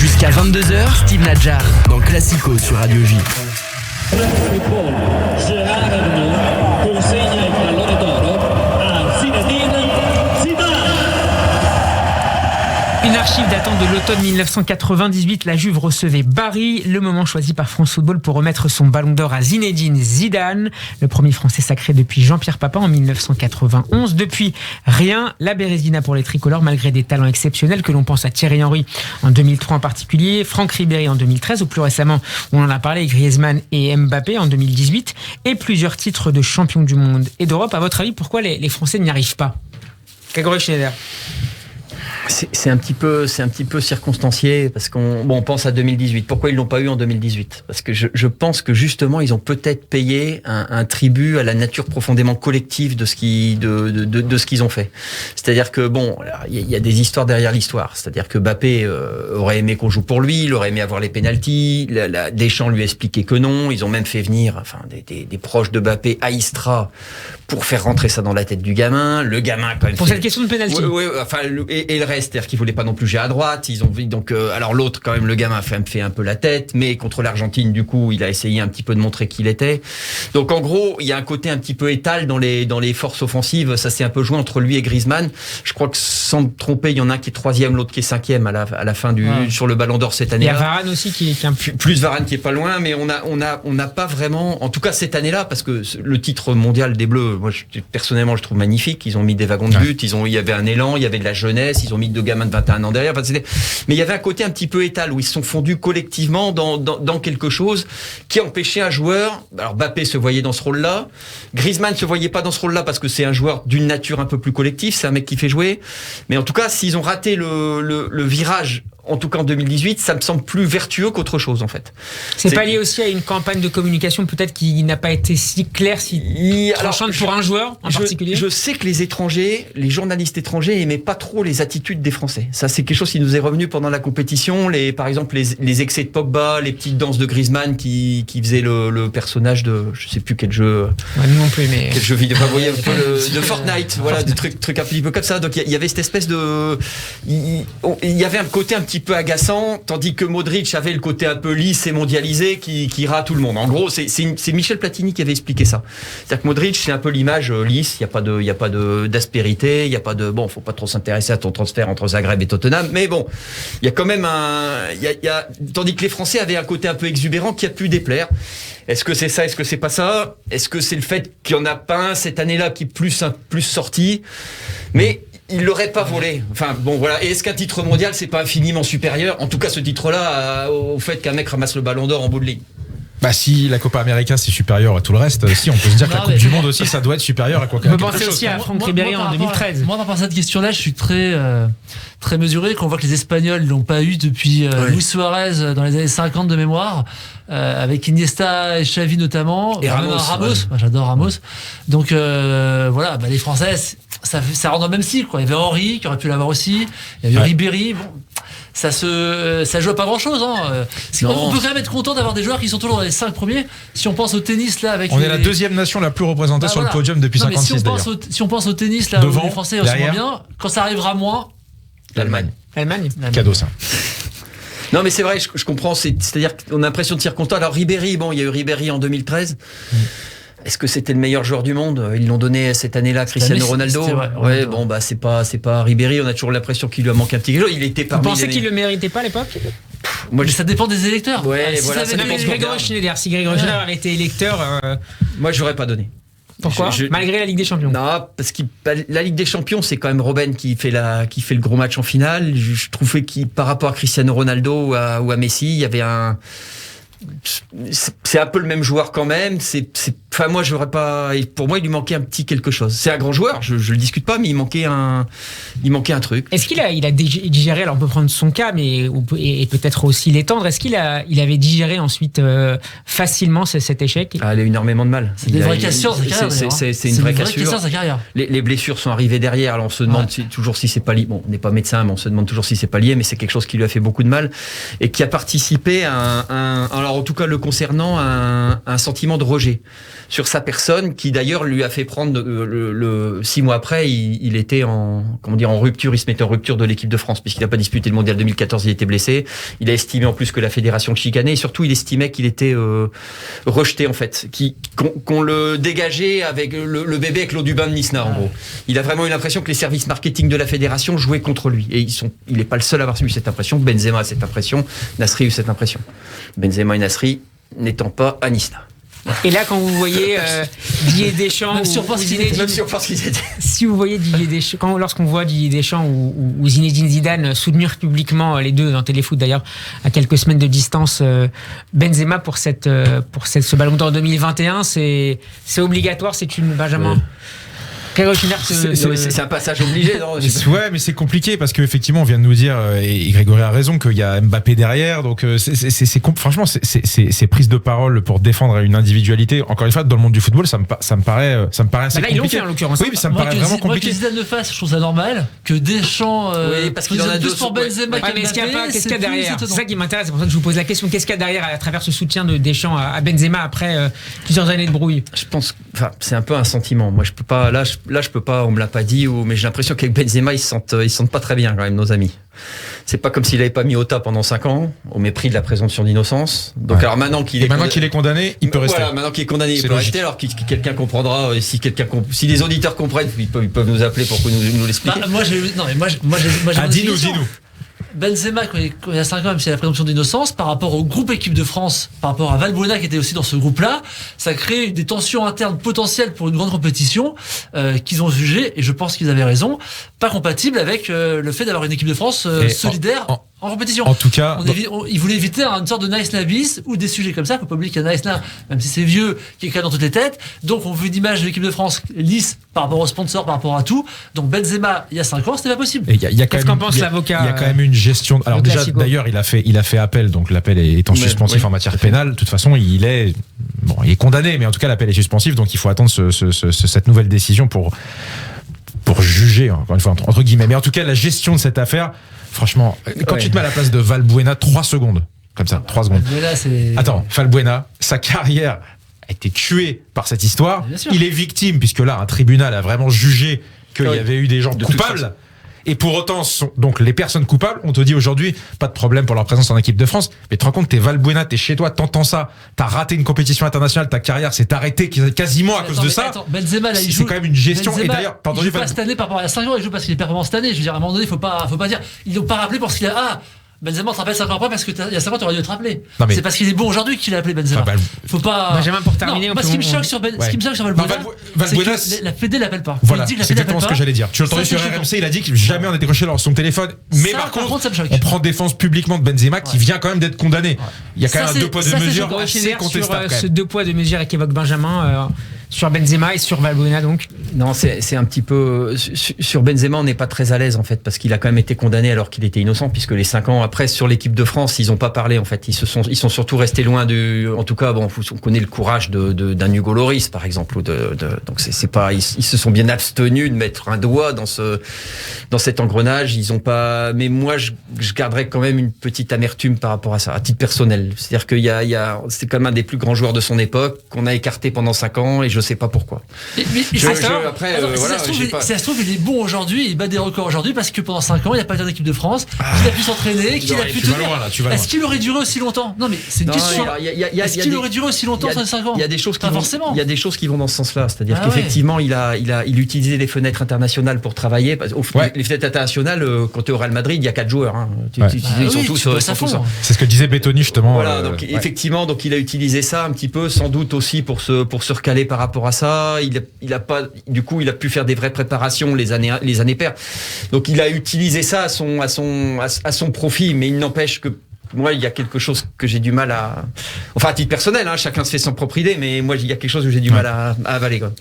Jusqu'à 22h, Steve Nadjar dans Classico sur Radio J. Consegna il pallone d'oro a Zinedine Zidane. Une archive datant de l'automne 1998, la Juve recevait Bari, le moment choisi par France Football pour remettre son ballon d'or à Zinedine Zidane, le premier Français sacré depuis Jean-Pierre Papin en 1991. Depuis, rien, la Bérésina pour les tricolores, malgré des talents exceptionnels que l'on pense à Thierry Henry en 2003 en particulier, Franck Ribéry en 2013, ou plus récemment, on en a parlé, Griezmann et Mbappé en 2018, et plusieurs titres de champion du monde et d'Europe. À votre avis, pourquoi les Français n'y arrivent pas? Grégory Schneider. C'est un petit peu circonstancié parce qu'on pense à 2018. Pourquoi ils l'ont pas eu en 2018 ? Parce que je pense que justement ils ont peut-être payé un tribut à la nature profondément collective de ce qu'ils ont fait. C'est-à-dire que il y a des histoires derrière l'histoire. C'est-à-dire que Mbappé aurait aimé qu'on joue pour lui, il aurait aimé avoir les pénaltys. Deschamps lui a expliqué que non. Ils ont même fait venir des proches de Mbappé à Istra pour faire rentrer ça dans la tête du gamin. Le gamin quand même. Pour cette question de pénalty. Oui, et le reste. C'est-à-dire qu'il voulait pas non plus jouer à droite. Ils ont donc alors l'autre quand même le gamin fait un peu la tête, mais contre l'Argentine du coup il a essayé un petit peu de montrer qui il était. Donc en gros il y a un côté un petit peu étal dans les forces offensives. Ça s'est un peu joué entre lui et Griezmann. Je crois que sans me tromper il y en a un qui est 3e, l'autre qui est 5e à la fin sur le Ballon d'Or cette année-là. Il y a Varane aussi qui est un plus Varane qui est pas loin, mais on n'a pas vraiment, en tout cas cette année-là, parce que le titre mondial des Bleus, moi personnellement je trouve magnifique. Ils ont mis des wagons de but, il y avait un élan, il y avait de la jeunesse, ils ont mis 2 gamins de 21 ans derrière. Mais il y avait un côté un petit peu étal où ils se sont fondus collectivement dans quelque chose qui empêchait un joueur. Alors Mbappé se voyait dans ce rôle-là. Griezmann se voyait pas dans ce rôle-là parce que c'est un joueur d'une nature un peu plus collective. C'est un mec qui fait jouer. Mais en tout cas, s'ils ont raté le virage, en tout cas en 2018, ça me semble plus vertueux qu'autre chose en fait. C'est pas lié aussi à une campagne de communication peut-être qui n'a pas été si claire, si tranchante pour un joueur en particulier. Je sais que les journalistes étrangers aimaient pas trop les attitudes des Français. Ça c'est quelque chose qui nous est revenu pendant la compétition. Par exemple les excès de Pogba, les petites danses de Griezmann qui faisait le personnage de je sais plus quel jeu. Ouais, non plus, mais quel jeu vidéo. Vous voyez un peu de Fortnite, voilà, des trucs un petit peu comme ça. Donc il y avait cette espèce de, il y avait un côté un petit peu agaçant, tandis que Modric avait le côté un peu lisse et mondialisé qui rate tout le monde. En gros, c'est Michel Platini qui avait expliqué ça. C'est-à-dire que Modric, c'est un peu l'image lisse, il y a pas d'aspérité, il y a pas de faut pas trop s'intéresser à ton transfert entre Zagreb et Tottenham, mais bon, il y a quand même tandis que les Français avaient un côté un peu exubérant qui a pu déplaire. Est-ce que c'est ça? Est-ce que c'est pas ça? Est-ce que c'est le fait qu'il y en a pas un cette année-là qui est plus sorti? Mais il l'aurait pas volé. Enfin bon voilà. Et est-ce qu'un titre mondial c'est pas infiniment supérieur, en tout cas ce titre-là, au fait qu'un mec ramasse le Ballon d'Or en bout de ligne? Bah si la Copa América c'est supérieur à tout le reste, si on peut se dire que la Coupe du Monde aussi ça doit être supérieur à quoi que chose. On peut penser aussi à Franck Ribéry en 2013. Moi, par cette question-là, je suis très mesuré. Quand on voit que les Espagnols l'ont pas eu depuis Luis Suarez dans les années 50 de mémoire, avec Iniesta et Xavi notamment, et Ramos. Ouais. Moi, j'adore Ramos. Donc voilà, les Français, ça rentre dans le même style, quoi. Il y avait Henry qui aurait pu l'avoir aussi. Il y avait Ribéry. Bon. Ça joue à pas grand chose, hein. On peut quand même être content d'avoir des joueurs qui sont toujours dans les 5 premiers. Si on pense au tennis, là, avec. On est la 2e nation la plus représentée sur le podium depuis 56 d'ailleurs. Si on pense au tennis, là, où les Français sont bien, quand ça arrivera moins. L'Allemagne. Cadeau, ça. Non, mais c'est vrai, je comprends. C'est-à-dire qu'on a l'impression de circonstance. Alors, Ribéry, il y a eu Ribéry en 2013. Est-ce que c'était le meilleur joueur du monde? Ils l'ont donné cette année-là à Cristiano Ronaldo. C'est pas Ribéry. On a toujours l'impression qu'il lui a manqué un petit quelque chose. Il était parmi. Vous pensez qu'il le méritait pas à l'époque? Mais ça dépend des électeurs. Ça dépend de Grégory Schneider. Si Grégory Schneider avait été électeur, moi j'aurais pas donné. Pourquoi? Malgré la Ligue des Champions. Non, parce que la Ligue des Champions, c'est quand même Robben qui fait le gros match en finale. Je trouvais qu'il, par rapport à Cristiano Ronaldo ou à Messi, il y avait c'est un peu le même joueur quand même. Enfin, moi, j'aurais pas. Pour moi, il lui manquait un petit quelque chose. C'est un grand joueur, je le discute pas, mais il manquait un truc. Est-ce qu'il a digéré? Alors, on peut prendre son cas, mais et peut-être aussi l'étendre. Est-ce qu'il avait digéré ensuite facilement cet échec? Il a eu énormément de mal. C'est des vraies cassures de sa carrière. C'est une vraie cassure. De sa carrière. Les blessures sont arrivées derrière. Alors, on se demande toujours si c'est pas lié. Bon, on n'est pas médecin, mais on se demande toujours si c'est pas lié. Mais c'est quelque chose qui lui a fait beaucoup de mal et qui a participé à alors en tout cas le concernant, un sentiment de rejet. sur sa personne, qui d'ailleurs lui a fait prendre 6 mois après, il était en rupture, il se mettait en rupture de l'équipe de France, puisqu'il n'a pas disputé le mondial 2014, il était blessé. Il a estimé en plus que la fédération le chicanait, et surtout il estimait qu'il était rejeté en fait, qu'on le dégageait avec le bébé avec l'eau du bain de Nisna en gros. Il a vraiment eu l'impression que les services marketing de la fédération jouaient contre lui, et il n'est pas le seul à avoir eu cette impression. Benzema a cette impression, Nasri a eu cette impression. Benzema et Nasri n'étant pas à Nisna. Et là, quand vous voyez Didier Deschamps, même si on pense qu'ils étaient. Si vous voyez Didier Deschamps, lorsqu'on voit Didier Deschamps ou Zinedine Zidane soutenir publiquement, les deux dans Téléfoot d'ailleurs, à quelques semaines de distance, Benzema pour ce Ballon d'Or 2021, c'est obligatoire, c'est une Benjamin. Oui. C'est un passage obligé, non? Ouais, mais c'est compliqué parce qu'effectivement, on vient de nous dire, et Grégory a raison, qu'il y a Mbappé derrière. Donc, franchement, c'est prise de parole pour défendre une individualité. Encore une fois, dans le monde du football, ça me paraît assez compliqué. Là, ils l'ont fait en l'occurrence. Oui, mais ça me paraît vraiment compliqué. Moi, que Zidane le fasse, je trouve ça normal. Que Deschamps. Oui, parce qu'il en a deux pour Benzema. Mais qu'est-ce qu'il y a derrière? C'est ça qui m'intéresse. C'est pour ça que je vous pose la question. Qu'est-ce qu'il y a derrière à travers ce soutien de Deschamps à Benzema après plusieurs années de brouille? Je pense, c'est un peu un sentiment. Moi, je peux pas. Là, je peux pas. On me l'a pas dit, mais j'ai l'impression qu'avec Benzema, ils se sentent pas très bien quand même, nos amis. C'est pas comme s'il avait pas mis Ota pendant 5 ans, au mépris de la présomption d'innocence. Donc alors maintenant qu'il est condamné, il peut rester. Voilà, maintenant qu'il est condamné, il peut rester. Alors quelqu'un comprendra, si les auditeurs comprennent, ils peuvent nous appeler pour que nous l'expliquer. Moi, dis-nous. Benzema, quand il y a 5 ans, même s'il y a la présomption d'innocence, par rapport au groupe équipe de France, par rapport à Valbuena qui était aussi dans ce groupe-là, ça crée des tensions internes potentielles pour une grande compétition qu'ils ont jugé, et je pense qu'ils avaient raison, pas compatible avec le fait d'avoir une équipe de France solidaire en compétition. En tout cas, il voulait éviter une sorte de nice na bis ou des sujets comme ça. Faut pas oublier qu'il y a nice na, même si c'est vieux, qui est quand même dans toutes les têtes. Donc on veut une image de l'équipe de France lisse par rapport aux sponsors, par rapport à tout. Donc Benzema, il y a 5 ans, c'était pas possible. Qu'est-ce qu'en pense l'avocat? Il y a quand même une gestion. Alors déjà, d'ailleurs, il a fait appel. Donc l'appel étant suspensif en matière pénale. De toute façon, il est condamné, mais en tout cas l'appel est suspensif. Donc il faut attendre cette nouvelle décision pour juger, encore une fois entre guillemets. Mais en tout cas, la gestion de cette affaire. Franchement, quand tu te mets à la place de Valbuena, 3 secondes, comme ça, 3 secondes. Attends, Valbuena, sa carrière a été tuée par cette histoire. Il est victime, puisque là, un tribunal a vraiment jugé qu'il y avait eu des gens coupables. Et pour autant, donc les personnes coupables, on te dit aujourd'hui, pas de problème pour leur présence en équipe de France. Mais tu te rends compte, t'es Valbuena, t'es chez toi, t'entends ça, t'as raté une compétition internationale, ta carrière s'est arrêtée quasiment à cause de ça. Benzema, là, c'est quand même une gestion. Benzema, et d'ailleurs, il joue pas cette année par rapport à 5 ans, il joue parce qu'il est performant cette année. Je veux dire, à un moment donné, faut pas dire, ils l'ont pas rappelé parce qu'il a, Benzema, on te rappelle 5 ans après parce que il y a 5 ans, t'aurais dû te rappeler. C'est parce qu'il est bon aujourd'hui qu'il a appelé Benzema. Faut pas. Benjamin, pour terminer, ce qui me choque sur Valbuena, c'est que la Fédé l'appelle pas. Voilà, c'est exactement ce que j'allais dire. Tu l'as entendu sur RMC, il a dit que jamais on a décroché son téléphone. Mais par contre, on prend défense publiquement de Benzema qui vient quand même d'être condamné. Il y a quand même un 2 poids 2 mesures assez contestable. Ce 2 poids 2 mesures qu'évoque Benjamin sur Benzema et sur Valbuena donc. Non, c'est un petit peu sur Benzema, on n'est pas très à l'aise en fait parce qu'il a quand même été condamné alors qu'il était innocent, puisque les 5 ans après sur l'équipe de France, ils n'ont pas parlé en fait. Ils sont surtout restés loin en tout cas, on connaît le courage d'un Hugo Lloris par exemple, donc c'est pas, ils se sont bien abstenus de mettre un doigt dans cet engrenage. Ils ont pas, mais moi je garderais quand même une petite amertume par rapport à ça, à titre personnel. C'est-à-dire c'est quand même un des plus grands joueurs de son époque qu'on a écarté pendant 5 ans et je sais pas pourquoi. Si ça se trouve, il est bon aujourd'hui, il bat des records aujourd'hui parce que pendant 5 ans, il n'a pas été en équipe de France, qu'il a pu s'entraîner, qu'il a pu tenir. Est-ce qu'il aurait duré aussi longtemps? Non, mais c'est une question. Est-ce qu'il aurait duré aussi longtemps sur 5 ans? Il y a des choses qui vont dans ce sens-là. C'est-à-dire qu'effectivement, il utilisait les fenêtres internationales pour travailler. Les fenêtres internationales, quand tu es au Real Madrid, il y a 4 joueurs. Ils sont tous à fond. C'est ce que disait Bettoni justement. Voilà, donc effectivement, il a utilisé ça un petit peu, sans doute aussi pour se recaler par rapport à ça. Il a pu faire des vraies préparations les années paires. Donc il a utilisé ça à son profit, mais il n'empêche que moi, il y a quelque chose que j'ai du mal à titre personnel, chacun se fait son propre idée, mais moi, il y a quelque chose que j'ai du mal à avaler, quoi.